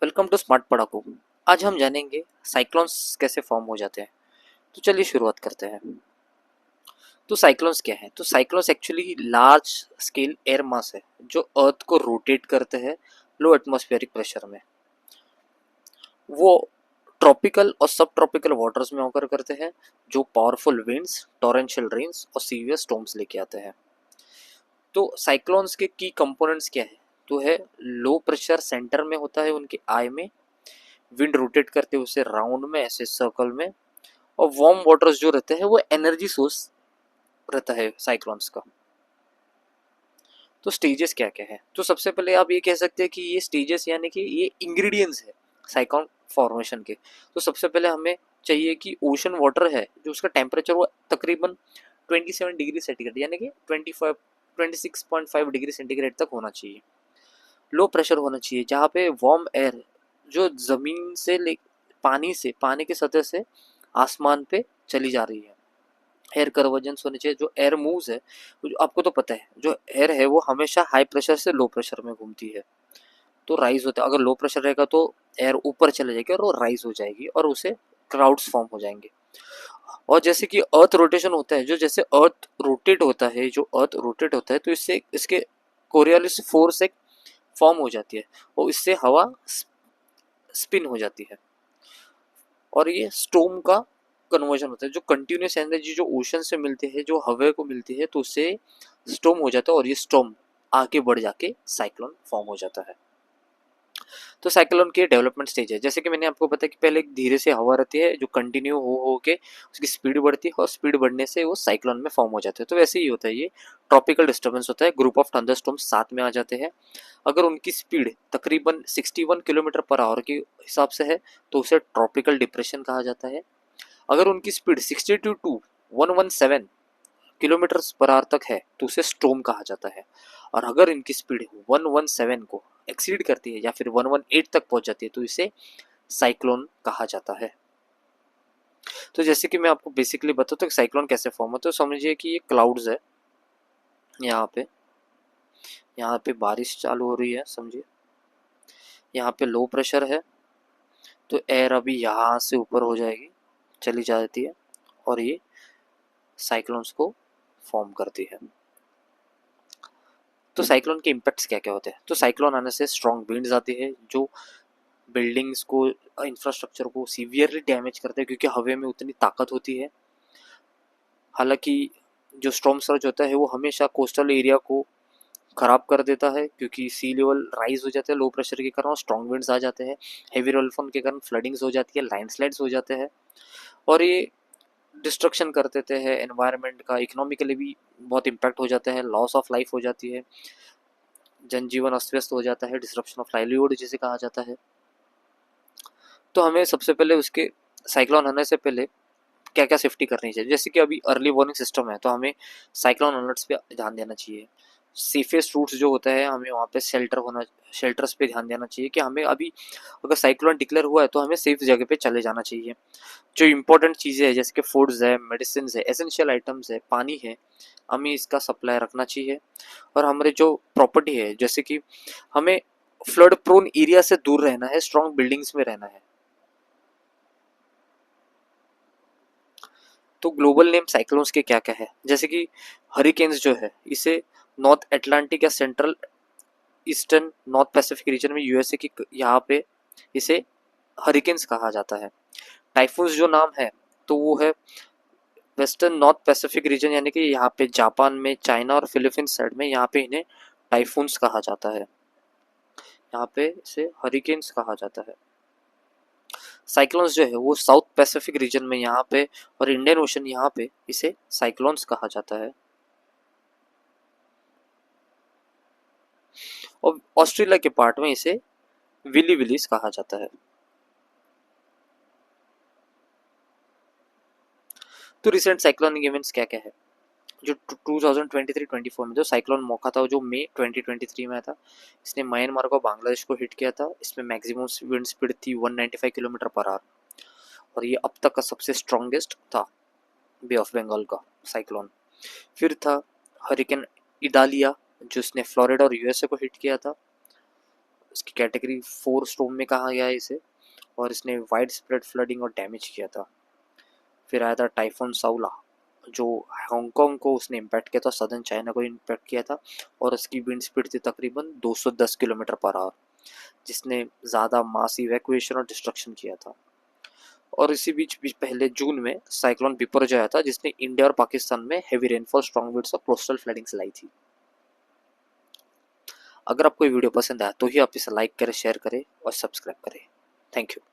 Welcome to smart पढ़ाकू। आज हम जानेंगे साइक्लोन्स कैसे फॉर्म हो जाते हैं। तो चलिए शुरुआत करते हैं। तो साइक्लोन्स क्या है? तो cyclones actually large scale air mass है जो अर्थ को रोटेट करते हैं लो एटमॉस्फेरिक प्रेशर में। वो ट्रॉपिकल और सब ट्रॉपिकल वाटर्स में ऑकर करते हैं जो पावरफुल विंड्स, टॉरेंशियल रेन्स और सीवियर स्टॉर्म्स लेके आते हैं। तो साइक्लोन्स के की कंपोनेंट्स क्या है? तो है लो प्रेशर सेंटर में होता है उनके आई में, विंड रोटेट करते हैं उसे राउंड में ऐसे सर्कल में, और वार्म वाटर्स जो रहते हैं वो एनर्जी सोर्स रहता है साइक्लोन्स का। तो स्टेजेस क्या क्या है? तो सबसे पहले आप ये कह सकते हैं कि ये स्टेजेस यानी कि ये इंग्रेडिएंट्स है साइक्लोन फॉर्मेशन के। तो सबसे पहले हमें चाहिए कि ओशन वाटर है जो उसका टेम्परेचर वो तकरीबन 27 डिग्री सेंटीग्रेड यानी कि 26.5 डिग्री सेंटीग्रेड तक होना चाहिए। लो प्रेशर होना चाहिए जहाँ पे वार्म एयर जो जमीन से पानी की सतह से आसमान पे चली जा रही है। एयर कन्वर्जेंस होनी चाहिए। जो एयर मूव्स है, जो आपको तो पता है, जो एयर है वो हमेशा हाई प्रेशर से लो प्रेशर में घूमती है। तो राइज होता है, अगर लो प्रेशर रहेगा तो एयर ऊपर चले जाएगी और वो राइज हो जाएगी और उसे क्लाउड्स फॉर्म हो जाएंगे। और जैसे कि अर्थ रोटेशन होता है, जो जैसे अर्थ रोटेट होता है तो इससे इसके कोरियोलिस फोर्स एक फॉर्म हो जाती है और इससे हवा स्पिन हो जाती है और ये स्टोम का कन्वर्जन होता है। जो कंटिन्यूस एनर्जी जो ओशन से मिलती है, जो हवा को मिलती है, तो उससे स्टोम हो जाता है और ये स्टोम आगे बढ़ जाके साइक्लोन फॉर्म हो जाता है। तो साइक्लोन की डेवलपमेंट स्टेज है, जैसे कि मैंने आपको बताया कि पहले एक धीरे से हवा रहती है जो कंटिन्यू हो के उसकी स्पीड बढ़ती है और स्पीड बढ़ने से वो साइक्लोन में फॉर्म हो जाते हैं। तो वैसे ही होता है, ये ट्रॉपिकल डिस्टर्बेंस होता है, ग्रुप ऑफ थंडरस्टॉर्म्स साथ में आ जाते हैं। अगर उनकी स्पीड तकरीबन 61 किलोमीटर पर आवर के हिसाब से है तो उसे ट्रॉपिकल डिप्रेशन कहा जाता है। अगर उनकी speed 62 to 117 kilometre per hour तक है तो उसे स्टॉर्म कहा जाता है। और अगर इनकी स्पीड 117 को एक्सीड करती है या फिर 118 तक पहुंच जाती है तो इसे साइक्लोन कहा जाता है। तो जैसे कि मैं आपको बेसिकली बताता हूँ तो साइक्लोन कैसे फॉर्म होता है। तो समझिए कि ये क्लाउड्स है, यहाँ पे बारिश चालू हो रही है, समझिए यहाँ पे लो प्रेशर है तो एयर अभी यहाँ से ऊपर हो जाएगी, चली जाती है और ये साइक्लोन्स को फॉर्म करती है। तो साइक्लोन के इम्पैक्ट्स क्या क्या होते हैं? तो साइक्लोन आने से स्ट्रॉन्ग विंड्स आती है जो बिल्डिंग्स को, इंफ्रास्ट्रक्चर को सीवियरली डैमेज करते हैं क्योंकि हवा में उतनी ताकत होती है। हालांकि जो स्टॉर्म सर्ज होता है वो हमेशा कोस्टल एरिया को खराब कर देता है क्योंकि सी लेवल राइज हो जाते हैं लो प्रेशर के कारण, स्ट्रॉन्ग विंड्स आ जाते हैं, हेवी रेनफॉल के कारण फ्लडिंग्स हो जाती है, लैंडस्लाइड्स हो जाते हैं और ये डिस्ट्रक्शन कर देते हैं एनवायरनमेंट का। इकोनॉमिकली भी बहुत इम्पैक्ट हो जाता है, लॉस ऑफ लाइफ हो जाती है, जनजीवन अस्त व्यस्त हो जाता है, डिसरप्शन ऑफ लाइवलीहुड जिसे कहा जाता है। तो हमें सबसे पहले उसके साइक्लोन आने से पहले क्या क्या सेफ्टी करनी चाहिए? जैसे कि अभी अर्ली वार्निंग सिस्टम है तो हमें साइक्लोन अलर्ट्स पे ध्यान देना चाहिए। सेफेस्ट रूट्स जो होता है हमें वहाँ पे शेल्टर्स पे ध्यान देना चाहिए कि हमें अभी अगर साइक्लोन डिक्लेयर हुआ है तो हमें सेफ जगह पे चले जाना चाहिए। जो इंपॉर्टेंट चीज़ें हैं जैसे कि फूड्स है, मेडिसिन है, एसेंशियल आइटम्स है, पानी है, हमें इसका सप्लाई रखना चाहिए। और हमारे जो प्रॉपर्टी है, जैसे कि हमें फ्लड प्रोन एरिया से दूर रहना है, स्ट्रॉन्ग बिल्डिंग्स में रहना है। तो ग्लोबल नेम साइक्लोन्स के क्या क्या है? जैसे कि हरिकेन्स जो है इसे नॉर्थ अटलांटिक या central eastern north Pacific region में यूएसए की यहाँ पे इसे हरिकेन्स कहा जाता है। टाइफून्स जो नाम है तो वो है वेस्टर्न नॉर्थ पैसिफिक रीजन यानी कि यहाँ पे जापान में, चाइना और फिलीपींस साइड में, यहाँ पे इन्हें टाइफून्स कहा जाता है, यहाँ पे इसे हरिकेन्स कहा जाता है। साइक्लोन्स जो है वो साउथ पैसिफिक रीजन में यहाँ पे और इंडियन ओशन यहाँ पे इसे साइक्लोन्स कहा जाता है। और ऑस्ट्रेलिया के पार्ट में इसे विली विलीज कहा जाता है। तो रिसेंट साइक्लोनिक इवेंट्स क्या क्या है? जो 2023-24 में जो साइक्लोन मोखा था जो मई 2023 में था, इसने म्यांमार को बांग्लादेश को हिट किया था। इसमें मैक्सिमम विंड स्पीड थी 195 किलोमीटर पर आवर और ये अब तक का सबसे स्ट्रॉन्गेस्ट था बे ऑफ बंगाल का साइक्लोन। फिर था हरिकेन इडालिया जो इसने फ्लोरिडा और यूएसए को हिट किया था। इसकी कैटेगरी 4 स्टॉर्म में कहा गया है इसे, और इसने वाइड स्प्रेड फ्लडिंग और डैमेज किया था। फिर आया था टाइफून साउला, जो हांगकांग को उसने इम्पैक्ट किया था, सदर्न चाइना को इम्पैक्ट किया था, और उसकी विंड स्पीड थी तकरीबन 210 किलोमीटर पर आवर, जिसने ज़्यादा मास इवैक्यूएशन और डिस्ट्रक्शन किया था। और इसी बीच पहले जून में साइक्लोन बिपरजॉय आया था, जिसने इंडिया और पाकिस्तान में हैवी रेनफॉल, स्ट्रॉन्ग विंड्स और कोस्टल फ्लडिंग्स लाई थी। अगर आपको ये वीडियो पसंद आया तो ही आप इसे लाइक करें, शेयर करें और सब्सक्राइब करें। Thank you.